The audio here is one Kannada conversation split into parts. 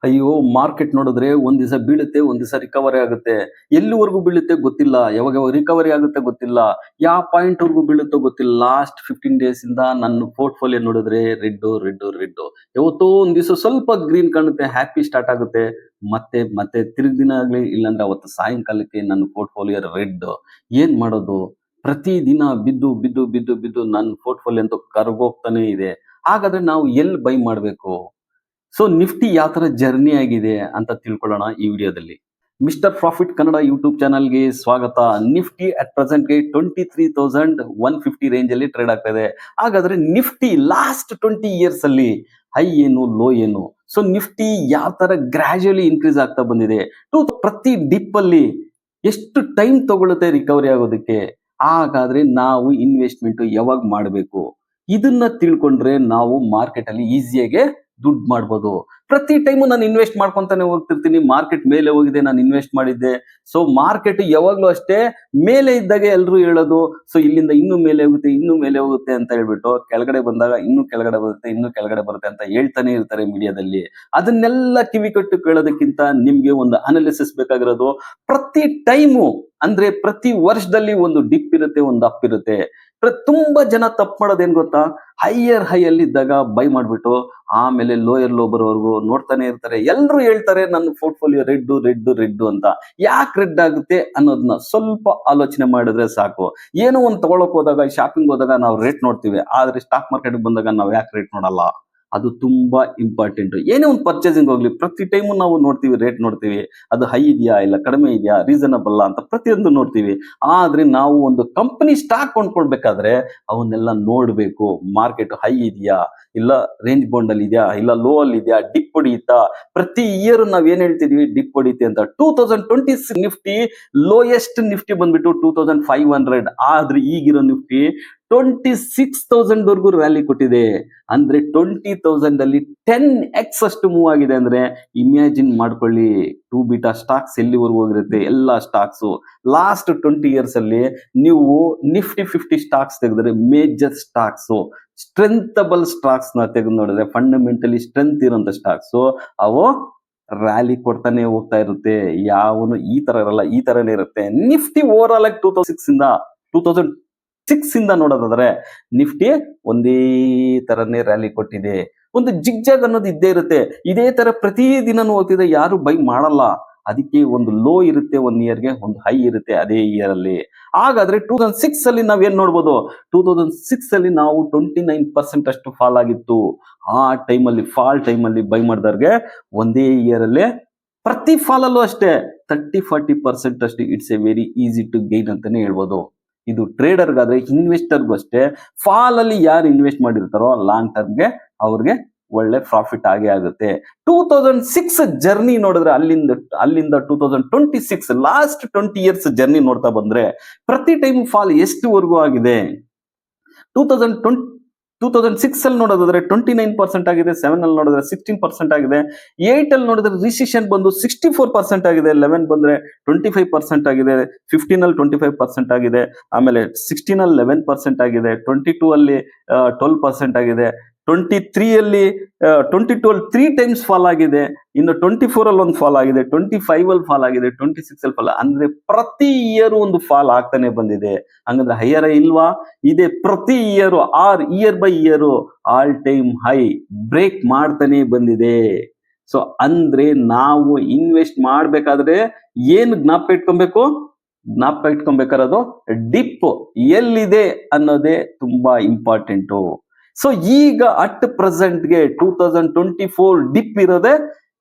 ಅಯ್ಯೋ ಮಾರ್ಕೆಟ್ ನೋಡಿದ್ರೆ ಒಂದ್ ದಿವಸ ಬೀಳುತ್ತೆ, ಒಂದ್ ದಿವಸ ರಿಕವರಿ ಆಗುತ್ತೆ. ಎಲ್ಲಿವರೆಗೂ ಬೀಳುತ್ತೆ ಗೊತ್ತಿಲ್ಲ, ಯಾವಾಗ ರಿಕವರಿ ಆಗುತ್ತೆ ಗೊತ್ತಿಲ್ಲ, ಯಾವ ಪಾಯಿಂಟ್ ವರೆಗೂ ಬೀಳುತ್ತೋ ಗೊತ್ತಿಲ್ಲ. ಲಾಸ್ಟ್ 15 ಡೇಸ್ ಇಂದ ನನ್ನ ಪೋರ್ಟ್ಫೋಲಿಯೋ ನೋಡಿದ್ರೆ ರೆಡ್ ರೆಡ್ ರೆಡ್. ಯಾವತ್ತೋ ಒಂದ್ ದಿವಸ ಸ್ವಲ್ಪ ಗ್ರೀನ್ ಕಾಣುತ್ತೆ, ಹ್ಯಾಪಿ ಸ್ಟಾರ್ಟ್ ಆಗುತ್ತೆ, ಮತ್ತೆ ಮತ್ತೆ ತಿರುಗ್ ದಿನ ಆಗ್ಲಿ ಇಲ್ಲಾಂದ್ರೆ ಅವತ್ತು ಸಾಯಂಕಾಲಕ್ಕೆ ನನ್ನ ಪೋರ್ಟ್ಫೋಲಿಯೋ ರೆಡ್. ಏನ್ ಮಾಡೋದು? ಪ್ರತಿ ದಿನ ಬಿದ್ದು ಬಿದ್ದು ಬಿದ್ದು ಬಿದ್ದು ನನ್ನ ಪೋರ್ಟ್ಫೋಲಿಯೋ ಅಂತೂ ಕರ್ಗೋಗ್ತಾನೆ ಇದೆ. ಹಾಗಾದ್ರೆ ನಾವು ಎಲ್ಲಿ ಬೈ ಮಾಡ್ಬೇಕು? ಸೊ ನಿಫ್ಟಿ ಯಾವ ತರ ಜರ್ನಿ ಆಗಿದೆ ಅಂತ ತಿಳ್ಕೊಳ್ಳೋಣ ಈ ವಿಡಿಯೋದಲ್ಲಿ. ಮಿಸ್ಟರ್ ಪ್ರಾಫಿಟ್ ಕನ್ನಡ ಯೂಟ್ಯೂಬ್ ಚಾನಲ್ಗೆ ಸ್ವಾಗತ. ನಿಫ್ಟಿ ಅಟ್ ಪ್ರೆಸೆಂಟ್ಗೆ 23,150 ರೇಂಜ್ ಅಲ್ಲಿ ಟ್ರೇಡ್ ಆಗ್ತಾ ಇದೆ. ಹಾಗಾದ್ರೆ ನಿಫ್ಟಿ ಲಾಸ್ಟ್ 20 ಇಯರ್ಸ್ ಅಲ್ಲಿ ಹೈ ಏನು, ಲೋ ಏನು? ಸೊ ನಿಫ್ಟಿ ಯಾವ ತರ ಗ್ರಾಜುಯಲಿ ಇನ್ಕ್ರೀಸ್ ಆಗ್ತಾ ಬಂದಿದೆ, ಪ್ರತಿ ಡಿಪ್ ಅಲ್ಲಿ ಎಷ್ಟು ಟೈಮ್ ತಗೊಳುತ್ತೆ ರಿಕವರಿ ಆಗೋದಕ್ಕೆ? ಹಾಗಾದ್ರೆ ನಾವು ಇನ್ವೆಸ್ಟ್ಮೆಂಟ್ ಯಾವಾಗ ಮಾಡಬೇಕು? ಇದನ್ನ ತಿಳ್ಕೊಂಡ್ರೆ ನಾವು ಮಾರ್ಕೆಟ್ ಅಲ್ಲಿ ಈಸಿಯಾಗಿ ದುಡ್ಡು ಮಾಡ್ಬೋದು. ಪ್ರತಿ ಟೈಮು ನಾನು ಇನ್ವೆಸ್ಟ್ ಮಾಡ್ಕೊಂತಾನೆ ಹೋಗ್ತಿರ್ತೀನಿ. ಮಾರ್ಕೆಟ್ ಮೇಲೆ ಹೋಗಿದೆ, ನಾನು ಇನ್ವೆಸ್ಟ್ ಮಾಡಿದ್ದೆ. ಸೊ ಮಾರ್ಕೆಟ್ ಯಾವಾಗ್ಲೂ ಅಷ್ಟೇ ಮೇಲೆ ಇದ್ದಾಗ ಎಲ್ರು ಹೇಳೋದು, ಸೊ ಇಲ್ಲಿಂದ ಇನ್ನೂ ಮೇಲೆ ಹೋಗುತ್ತೆ, ಇನ್ನೂ ಮೇಲೆ ಹೋಗುತ್ತೆ ಅಂತ ಹೇಳ್ಬಿಟ್ಟು, ಕೆಳಗಡೆ ಬಂದಾಗ ಇನ್ನೂ ಕೆಳಗಡೆ ಬರುತ್ತೆ, ಇನ್ನೂ ಕೆಳಗಡೆ ಬರುತ್ತೆ ಅಂತ ಹೇಳ್ತಾನೆ ಇರ್ತಾರೆ ಮೀಡಿಯಾದಲ್ಲಿ. ಅದನ್ನೆಲ್ಲ ಕಿವಿ ಕೊಟ್ಟು ಕೇಳೋದಕ್ಕಿಂತ ನಿಮ್ಗೆ ಒಂದು ಅನಾಲಿಸಿಸ್ ಬೇಕಾಗಿರೋದು. ಪ್ರತಿ ಟೈಮು ಅಂದ್ರೆ ಪ್ರತಿ ವರ್ಷದಲ್ಲಿ ಒಂದು ಡಿಪ್ ಇರುತ್ತೆ, ಒಂದು ಅಪ್ ಇರುತ್ತೆ. ತುಂಬಾ ಜನ ತಪ್ಪು ಮಾಡೋದೇನ್ ಗೊತ್ತಾ? ಹೈಯರ್ ಹೈ ಅಲ್ಲಿ ಇದ್ದಾಗ ಬೈ ಮಾಡ್ಬಿಟ್ಟು ಆಮೇಲೆ ಲೋಯರ್ ಲೋ ಬರೋವರೆಗೂ ನೋಡ್ತಾನೆ ಇರ್ತಾರೆ. ಎಲ್ರು ಹೇಳ್ತಾರೆ ನನ್ನ ಪೋರ್ಟ್ಫೋಲಿಯೋ ರೆಡ್ ರೆಡ್ ರೆಡ್ ಅಂತ. ಯಾಕೆ ರೆಡ್ ಆಗುತ್ತೆ ಅನ್ನೋದನ್ನ ಸ್ವಲ್ಪ ಆಲೋಚನೆ ಮಾಡಿದ್ರೆ ಸಾಕು. ಏನೋ ಒಂದು ತಗೊಳಕ್ ಹೋದಾಗ, ಶಾಪಿಂಗ್ ಹೋದಾಗ ನಾವು ರೇಟ್ ನೋಡ್ತೀವಿ, ಆದ್ರೆ ಸ್ಟಾಕ್ ಮಾರ್ಕೆಟ್ ಬಂದಾಗ ನಾವು ಯಾಕೆ ರೇಟ್ ನೋಡಲ್ಲ? ಅದು ತುಂಬಾ ಇಂಪಾರ್ಟೆಂಟ್. ಏನೇ ಒಂದು ಪರ್ಚೇಸಿಂಗ್ ಹೋಗ್ಲಿ, ಪ್ರತಿ ಟೈಮು ನಾವು ನೋಡ್ತೀವಿ, ರೇಟ್ ನೋಡ್ತೀವಿ, ಅದು ಹೈ ಇದೆಯಾ ಇಲ್ಲ ಕಡಿಮೆ ಇದೆಯಾ, ರೀಸನಬಲ್ ಅಂತ ಪ್ರತಿಯೊಂದು ನೋಡ್ತೀವಿ. ಆದ್ರೆ ನಾವು ಒಂದು ಕಂಪನಿ ಸ್ಟಾಕ್ ಕೊಂಡ್ಕೊಳ್ಬೇಕಾದ್ರೆ ಅವನ್ನೆಲ್ಲ ನೋಡ್ಬೇಕು. ಮಾರ್ಕೆಟ್ ಹೈ ಇದೆಯಾ, ಇಲ್ಲ ರೇಂಜ್ ಬೌಂಡ್ ಅಲ್ಲಿ ಇದೆಯಾ, ಇಲ್ಲ ಲೋ ಅಲ್ಲಿ ಇದೆಯಾ, ಡಿಪ್ ಹೊಡಿಯುತ್ತಾ? ಪ್ರತಿ ಇಯರ್ ನಾವ್ ಏನ್ ಹೇಳ್ತಿದೀವಿ, ಡಿಪ್ ಹೊಡಿತೆ ಅಂತ. 2026 ನಿಫ್ಟಿ ಲೋಯೆಸ್ಟ್ ನಿಫ್ಟಿ ಬಂದ್ಬಿಟ್ಟು 2500. ಆದ್ರೆ ಈಗಿರೋ ನಿಫ್ಟಿ 26,000 ವರೆಗೂ ರ್ಯಾಲಿ ಕೊಟ್ಟಿದೆ. ಅಂದ್ರೆ 20,000 ಅಲ್ಲಿ 10x ಅಷ್ಟು ಮೂವ್ ಆಗಿದೆ. ಅಂದ್ರೆ ಇಮ್ಯಾಜಿನ್ ಮಾಡ್ಕೊಳ್ಳಿ, 2 ಬೀಟಾ ಸ್ಟಾಕ್ಸ್ ಎಲ್ಲಿವರೆಗೂ ಹೋಗಿರುತ್ತೆ. ಎಲ್ಲಾ ಸ್ಟಾಕ್ಸ್ ಲಾಸ್ಟ್ 20 ಇಯರ್ಸ್ ಅಲ್ಲಿ ನೀವು ನಿಫ್ಟಿ 50 ಸ್ಟಾಕ್ಸ್ ತೆಗೆದ್ರೆ, ಮೇಜರ್ ಸ್ಟಾಕ್ಸ್, ಸ್ಟ್ರೆಂಥಬಲ್ ಸ್ಟಾಕ್ಸ್ ನ ತೆಗೆದು ನೋಡಿದ್ರೆ, ಫಂಡಮೆಂಟಲಿ ಸ್ಟ್ರೆಂತ್ ಇರೋಂಥ ಸ್ಟಾಕ್ಸ್ ಅವು ರ್ಯಾಲಿ ಕೊಡ್ತಾನೆ ಹೋಗ್ತಾ ಇರುತ್ತೆ. ಯಾವನು ಈ ತರ ಇರಲ್ಲ, ಈ ತರನೇ ಇರುತ್ತೆ. ನಿಫ್ಟಿ ಓವರ್ ಆಲ್ ಆಗಿ 2006 ಇಂದ ನೋಡೋದಾದ್ರೆ ನಿಫ್ಟಿ ಒಂದೇ ತರನೇ ರ್ಯಾಲಿ ಕೊಟ್ಟಿದೆ. ಒಂದು ಜಿಗ್ಜಾಗ್ ಅನ್ನೋದು ಇದ್ದೇ ಇರುತ್ತೆ. ಇದೇ ತರ ಪ್ರತಿ ದಿನನೂ ಹೋಗ್ತಿದೆ, ಯಾರು ಬೈ ಮಾಡಲ್ಲ. ಅದಕ್ಕೆ ಒಂದು ಲೋ ಇರುತ್ತೆ 1 ಇಯರ್ಗೆ, ಒಂದು ಹೈ ಇರುತ್ತೆ ಅದೇ ಇಯರ್ ಅಲ್ಲಿ. ಹಾಗಾದ್ರೆ 2006 ಅಲ್ಲಿ ನಾವೇನ್ ನೋಡ್ಬೋದು? 2006 ಅಲ್ಲಿ ನಾವು 29% ಅಷ್ಟು ಫಾಲ್ ಆಗಿತ್ತು. ಆ ಟೈಮಲ್ಲಿ ಫಾಲ್ ಟೈಮಲ್ಲಿ ಬೈ ಮಾಡಿದವ್ರಿಗೆ ಒಂದೇ ಇಯರ್ ಅಲ್ಲಿ ಪ್ರತಿ ಫಾಲ್ ಅಲ್ಲೂ ಅಷ್ಟೇ 30-40% ಅಷ್ಟು it's a very easy to gain ಅಂತಾನೆ ಹೇಳ್ಬೋದು. ಇದು ಟ್ರೇಡರ್ಗಾದ್ರೆ, ಇನ್ವೆಸ್ಟರ್ಗೂ ಅಷ್ಟೇ. ಫಾಲ್ ಅಲ್ಲಿ ಯಾರು ಇನ್ವೆಸ್ಟ್ ಮಾಡಿರ್ತಾರೋ ಲಾಂಗ್ ಟರ್ಮ್ಗೆ ಅವ್ರಿಗೆ ಒಳ್ಳೆ ಪ್ರಾಫಿಟ್ ಆಗೇ ಆಗುತ್ತೆ. 2006 ಜರ್ನಿ ನೋಡಿದ್ರೆ ಅಲ್ಲಿಂದ 2026 ಲಾಸ್ಟ್ 20 ಇಯರ್ಸ್ ಜರ್ನಿ ನೋಡ್ತಾ ಬಂದ್ರೆ ಪ್ರತಿ ಟೈಮ್ ಫಾಲ್ ಎಷ್ಟುವರೆಗೂ ಆಗಿದೆ? 2006 ಅಲ್ಲಿ ನೋಡೋದಾದ್ರೆ 29% ಆಗಿದೆ, 7 ಅಲ್ಲಿ ನೋಡಿದ್ರೆ 16% ಆಗಿದೆ, 8 ಅಲ್ಲಿ ನೋಡಿದ್ರೆ ರಿಸಿಷನ್ ಬಂದು 64% ಆಗಿದೆ, 11 ಬಂದ್ರೆ 25% ಆಗಿದೆ, 15 ಅಲ್ಲಿ 25% ಆಗಿದೆ, ಆಮೇಲೆ 16 ಅಲ್ಲಿ 11% ಆಗಿದೆ, 22 ಅಲ್ಲಿ 12% ಆಗಿದೆ, 23 ಅಲ್ಲಿ 22 ಅಲ್ಲಿ 3 ಟೈಮ್ಸ್ ಫಾಲ್ ಆಗಿದೆ, ಇನ್ನು 24 ಅಲ್ಲಿ ಒಂದು ಫಾಲ್ ಆಗಿದೆ, 25 ಅಲ್ಲಿ ಫಾಲ್ ಆಗಿದೆ, 26 ಅಲ್ಲಿ ಫಾಲ್. ಅಂದ್ರೆ ಪ್ರತಿ ಇಯರ್ ಒಂದು ಫಾಲ್ ಆಗ್ತಾನೆ ಬಂದಿದೆ. ಹಂಗಂದ್ರೆ ಹೈಯರ್ ಇಲ್ವಾ? ಇದೆ. ಪ್ರತಿ year year by year all time high break ಮಾಡ್ತಾನೆ ಬಂದಿದೆ. ಸೊ ಅಂದ್ರೆ ನಾವು ಇನ್ವೆಸ್ಟ್ ಮಾಡ್ಬೇಕಾದ್ರೆ ಏನು ಜ್ಞಾಪಕ ಇಟ್ಕೊಬೇಕಾರದು ಡಿಪ್ ಎಲ್ಲಿದೆ ಅನ್ನೋದೇ ತುಂಬಾ ಇಂಪಾರ್ಟೆಂಟು. ಸೊ ಈಗ ಅಟ್ ಪ್ರೆಸೆಂಟ್ಗೆ 2024 ಡಿಪ್ ಇರೋದೆ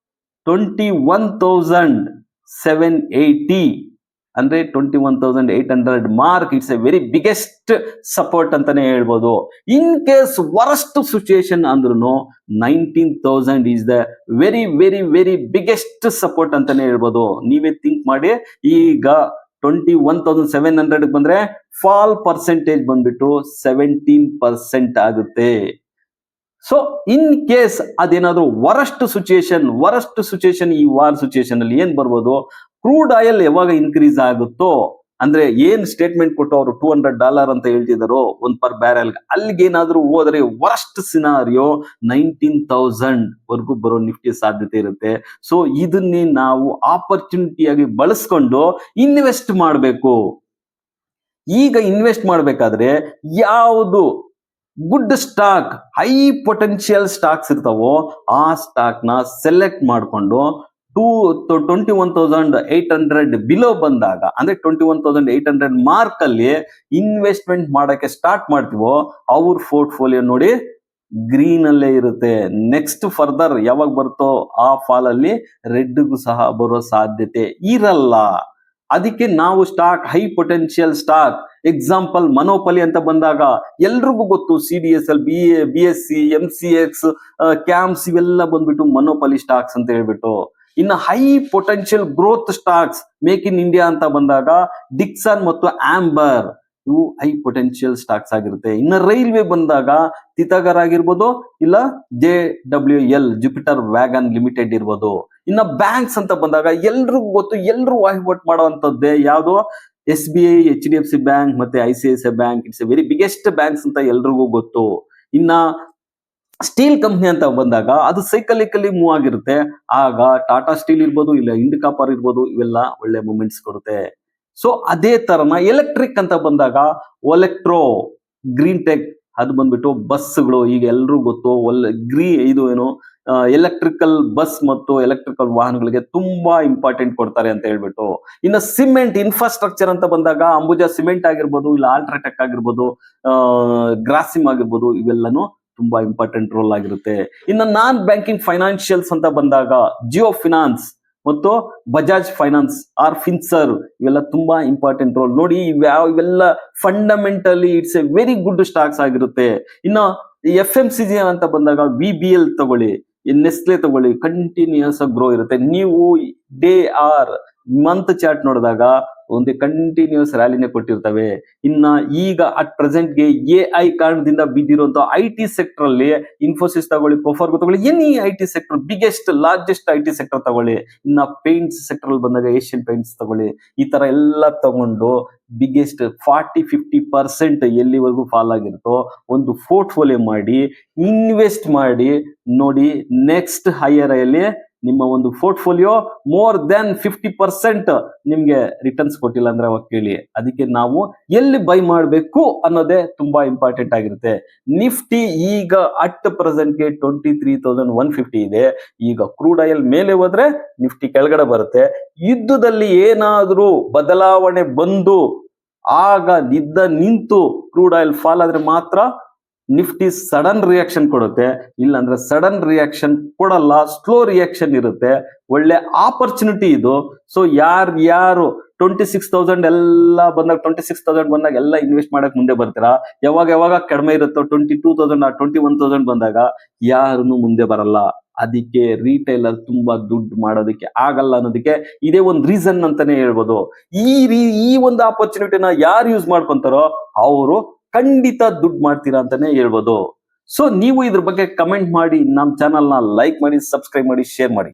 21,780, ಅಂದ್ರೆ 21,800 mark. It's a very biggest support ಅಂತಾನೆ ಹೇಳ್ಬೋದು. ಇನ್ ಕೇಸ್ ವರಸ್ಟ್ ಸಿಚುಯೇಷನ್ ಅಂದ್ರೂ 19,000 is the very very very biggest support ಅಂತಾನೆ ಹೇಳ್ಬೋದು. ನೀವೇ ಥಿಂಕ್ ಮಾಡಿ, ಈಗ 21,700 ಬಂದ್ರೆ ಫಾಲ್ ಪರ್ಸೆಂಟೇಜ್ ಬಂದ್ಬಿಟ್ಟು 17% ಆಗುತ್ತೆ. ಸೊ ಇನ್ ಕೇಸ್ ಅದೇನಾದ್ರೂ ವರಸ್ಟ್ ಸಿಚುಯೇಷನ್, ಈ ವಾರ್ ಸಿಚುಯೇಷನ್ ಅಲ್ಲಿ ಏನ್ ಬರ್ಬೋದು? ಕ್ರೂಡ್ ಆಯಿಲ್ ಯಾವಾಗ ಇನ್ಕ್ರೀಸ್ ಆಗುತ್ತೋ ಅಂದ್ರೆ ಏನ್ ಸ್ಟೇಟ್ಮೆಂಟ್ ಕೊಟ್ಟು ಅವರು $200 ಅಂತ ಹೇಳ್ತಿದಾರೋ ಒಂದ್ ಪರ್ ಬ್ಯಾರೆಲ್, ಅಲ್ಲಿಗೆ ಏನಾದ್ರೂ ಹೋದ್ರೆ ವರ್ಸ್ಟ್ ಸಿನಾರಿಯೋ 19,000 ವರ್ಗೂ ಬರೋ ನಿಫ್ಟಿ ಸಾಧ್ಯತೆ ಇರುತ್ತೆ. ಸೊ ಇದನ್ನೇ ನಾವು ಆಪರ್ಚುನಿಟಿಯಾಗಿ ಬಳಸ್ಕೊಂಡು ಇನ್ವೆಸ್ಟ್ ಮಾಡಬೇಕು. ಈಗ ಇನ್ವೆಸ್ಟ್ ಮಾಡ್ಬೇಕಾದ್ರೆ ಯಾವುದು good stock, high potential stocks ಇರ್ತಾವೋ ಆ ಸ್ಟಾಕ್ ನ ಸೆಲೆಕ್ಟ್ ಮಾಡಿಕೊಂಡು 21,800 ಬಿಲೋ ಬಂದಾಗ, ಅಂದ್ರೆ 21,800 ಮಾರ್ಕ್ ಅಲ್ಲಿ ಇನ್ವೆಸ್ಟ್ಮೆಂಟ್ ಮಾಡಕ್ಕೆ ಸ್ಟಾರ್ಟ್ ಮಾಡ್ತೀವೋ ಅವ್ರ ಪೋರ್ಟ್ಫೋಲಿಯೋ ನೋಡಿ ಗ್ರೀನ್ ಅಲ್ಲೇ ಇರುತ್ತೆ. ನೆಕ್ಸ್ಟ್ ಫರ್ದರ್ ಯಾವಾಗ ಬರುತ್ತೋ ಆ ಫಾಲ್ ಅಲ್ಲಿ ರೆಡ್ಗೂ ಸಹ ಬರೋ ಸಾಧ್ಯತೆ ಇರಲ್ಲ. ಅದಕ್ಕೆ ನಾವು stock, high potential stock, example monopoly ಅಂತ ಬಂದಾಗ ಎಲ್ರಿಗೂ ಗೊತ್ತು, CDSL, BSC, MCX, ಕ್ಯಾಮ್ಸ್ ಇವೆಲ್ಲ ಬಂದ್ಬಿಟ್ಟು ಮನೋಪಲಿ ಸ್ಟಾಕ್ಸ್ ಅಂತ ಹೇಳ್ಬಿಟ್ಟು. ಇನ್ನು high potential growth stocks, make in India ಅಂತ ಬಂದಾಗ ಡಿಕ್ಸನ್ ಮತ್ತು ಆಂಬರ್, ಇವು ಹೈ ಪೊಟೆನ್ಶಿಯಲ್ ಸ್ಟಾಕ್ಸ್ ಆಗಿರುತ್ತೆ. ಇನ್ನು ರೈಲ್ವೆ ಬಂದಾಗ ತಿತಗರ್ ಆಗಿರ್ಬೋದು, ಇಲ್ಲ JWL, ಜುಪಿಟರ್ ವ್ಯಾಗನ್ ಲಿಮಿಟೆಡ್ ಇರ್ಬೋದು. ಇನ್ನು ಬ್ಯಾಂಕ್ಸ್ ಅಂತ ಬಂದಾಗ ಎಲ್ರಿಗೂ ಗೊತ್ತು, ಎಲ್ರು ವಹಿವಾಟು ಮಾಡುವಂತದ್ದೇ ಯಾವುದು, SBI, HDFC ಬ್ಯಾಂಕ್ ಮತ್ತೆ ICICI bank. It's a very biggest banks ಅಂತ ಎಲ್ರಿಗೂ ಗೊತ್ತು. ಇನ್ನ ಸ್ಟೀಲ್ ಕಂಪ್ನಿ ಅಂತ ಬಂದಾಗ ಅದು ಸೈಕಲಿಕಲಿ ಮೂವ್ ಆಗಿರುತ್ತೆ. ಆಗ ಟಾಟಾ ಸ್ಟೀಲ್ ಇರ್ಬೋದು, ಇಲ್ಲ ಇಂಡ್ ಕಾಪರ್ ಇರ್ಬೋದು, ಇವೆಲ್ಲ ಒಳ್ಳೆ ಮೂಮೆಂಟ್ಸ್ ಕೊಡುತ್ತೆ. ಸೊ ಅದೇ ತರನ ಎಲೆಕ್ಟ್ರಿಕ್ ಅಂತ ಬಂದಾಗ ಒಲೆಕ್ಟ್ರೋ, ಗ್ರೀನ್ ಟೆಕ್, ಅದು ಬಂದ್ಬಿಟ್ಟು ಬಸ್ಗಳು. ಈಗ ಎಲ್ರಿಗೂ ಗೊತ್ತು, ಇದು ಏನು ಎಲೆಕ್ಟ್ರಿಕಲ್ ಬಸ್ ಮತ್ತು ಎಲೆಕ್ಟ್ರಿಕಲ್ ವಾಹನಗಳಿಗೆ ತುಂಬಾ ಇಂಪಾರ್ಟೆಂಟ್ ಕೊಡ್ತಾರೆ ಅಂತ ಹೇಳ್ಬಿಟ್ಟು. ಇನ್ನು ಸಿಮೆಂಟ್ ಇನ್ಫ್ರಾಸ್ಟ್ರಕ್ಚರ್ ಅಂತ ಬಂದಾಗ ಅಂಬುಜಾ ಸಿಮೆಂಟ್ ಆಗಿರ್ಬೋದು, ಇಲ್ಲ ಅಲ್ಟ್ರಾಟೆಕ್ ಆಗಿರ್ಬೋದು, ಗ್ರಾಸಿಮ್ ಆಗಿರ್ಬೋದು, ಇವೆಲ್ಲನೂ ತುಂಬಾ ಇಂಪಾರ್ಟೆಂಟ್ ರೋಲ್ ಆಗಿರುತ್ತೆ. ಇನ್ನು ನಾನ್ ಬ್ಯಾಂಕಿಂಗ್ ಫೈನಾನ್ಷಿಯಲ್ಸ್ ಅಂತ ಬಂದಾಗ ಜಿಯೋ ಫಿನಾನ್ಸ್ ಮತ್ತು ಬಜಾಜ್ ಫೈನಾನ್ಸ್ ಆರ್ ಫಿನ್ಸರ್, ಇವೆಲ್ಲ ತುಂಬಾ ಇಂಪಾರ್ಟೆಂಟ್ ರೋಲ್. ನೋಡಿ ಇವೆಲ್ಲ fundamentally it's a very good stocks ಆಗಿರುತ್ತೆ. ಇನ್ನು FMCG ಅಂತ ಬಂದಾಗ VBL ತಗೊಳ್ಳಿ, ನೆಸ್ಲೆ ತಗೊಳ್ಳಿ, ಕಂಟಿನ್ಯೂಸ್ ಗ್ರೋ ಇರುತ್ತೆ. ನೀವು ಡೇ ಆರ್ ಮಂತ್ ಚಾರ್ಟ್ ನೋಡಿದಾಗ ಒಂದು ಕಂಟಿನ್ಯೂಸ್ ರ್ಯಾಲಿನೇ ಕೊಟ್ಟಿರ್ತವೆ. ಇನ್ನ ಈಗ ಅಟ್ ಪ್ರೆಸೆಂಟ್ಗೆ AI ಕಾರಣದಿಂದ ಬಿದ್ದಿರುವಂತಹ IT ಸೆಕ್ಟರ್ ಅಲ್ಲಿ ಇನ್ಫೋಸಿಸ್ ತಗೊಳ್ಳಿ, ಪ್ರೊಫಾರ್ಗೋ ತಗೊಳ್ಳಿ, any IT sector, biggest largest IT sector ತಗೊಳ್ಳಿ. ಇನ್ನ ಪೇಂಟ್ಸ್ ಸೆಕ್ಟರ್ ಅಲ್ಲಿ ಬಂದಾಗ ಏಷ್ಯನ್ ಪೇಂಟ್ಸ್ ತಗೊಳ್ಳಿ. ಈ ತರ ಎಲ್ಲ ತಗೊಂಡು ಬಿಗ್ಗೆಸ್ಟ್ 40-50% ಎಲ್ಲಿವರೆಗೂ ಫಾಲ್ ಆಗಿರುತ್ತೋ ಒಂದು ಪೋರ್ಟ್ಫೋಲಿಯೋ ಮಾಡಿ ಇನ್ವೆಸ್ಟ್ ಮಾಡಿ ನೋಡಿ. ನೆಕ್ಸ್ಟ್ ಹೈಯರ್ ಅಲ್ಲಿ ನಿಮ್ಮ ಒಂದು ಪೋರ್ಟ್ಫೋಲಿಯೋ ಮೋರ್ ದೆನ್ 50% ನಿಮ್ಗೆ ರಿಟರ್ನ್ಸ್ ಕೊಟ್ಟಿಲ್ಲ ಅಂದ್ರೆ ಅವಾಗ ಕೇಳಿ. ಅದಕ್ಕೆ ನಾವು ಎಲ್ಲಿ ಬೈ ಮಾಡಬೇಕು ಅನ್ನೋದೇ ತುಂಬಾ ಇಂಪಾರ್ಟೆಂಟ್ ಆಗಿರುತ್ತೆ. ನಿಫ್ಟಿ ಈಗ ಅಟ್ ಪ್ರೆಸೆಂಟ್ಗೆ 23,150 ಇದೆ. ಈಗ ಕ್ರೂಡ್ ಆಯಿಲ್ ಮೇಲೆ ಹೋದ್ರೆ ನಿಫ್ಟಿ ಕೆಳಗಡೆ ಬರುತ್ತೆ. ಯುದ್ಧದಲ್ಲಿ ಏನಾದ್ರೂ ಬದಲಾವಣೆ ಬಂದು ಆಗ ನಿಂತು ಕ್ರೂಡ್ ಆಯಿಲ್ ಫಾಲ್ ಆದ್ರೆ ಮಾತ್ರ ನಿಫ್ಟಿ ಸಡನ್ ರಿಯಾಕ್ಷನ್ ಕೊಡುತ್ತೆ. ಇಲ್ಲಾಂದ್ರೆ ಸಡನ್ ರಿಯಾಕ್ಷನ್ ಕೊಡಲ್ಲ, ಸ್ಲೋ ರಿಯಾಕ್ಷನ್ ಇರುತ್ತೆ. ಒಳ್ಳೆ ಆಪರ್ಚುನಿಟಿ ಇದು. ಸೊ ಯಾರು 26,000 ಎಲ್ಲ ಬಂದಾಗ 26,000 ಬಂದಾಗ ಎಲ್ಲ ಇನ್ವೆಸ್ಟ್ ಮಾಡಕ್ ಮುಂದೆ ಬರ್ತೀರಾ. ಯಾವಾಗ ಕಡಿಮೆ ಇರುತ್ತೋ 22,000 21,000 ಬಂದಾಗ ಯಾರನ್ನು ಮುಂದೆ ಬರಲ್ಲ. ಅದಕ್ಕೆ ರಿಟೈಲರ್ ತುಂಬಾ ದುಡ್ಡು ಮಾಡೋದಕ್ಕೆ ಆಗಲ್ಲ ಅನ್ನೋದಕ್ಕೆ ಇದೇ ಒಂದು ರೀಸನ್ ಅಂತಾನೆ ಹೇಳ್ಬೋದು. ಈ ಒಂದು ಆಪರ್ಚುನಿಟಿನ ಯಾರು ಯೂಸ್ ಮಾಡ್ಕೊಂತಾರೋ ಅವರು ಖಂಡಿತ ದುಡ್ಡು ಮಾಡ್ತೀರಾ ಅಂತಾನೆ ಹೇಳ್ಬೋದು. ಸೊ ನೀವು ಇದ್ರ ಬಗ್ಗೆ ಕಮೆಂಟ್ ಮಾಡಿ, ನಮ್ಮ ಚಾನಲ್ನ ಲೈಕ್ ಮಾಡಿ, ಸಬ್ಸ್ಕ್ರೈಬ್ ಮಾಡಿ, ಶೇರ್ ಮಾಡಿ.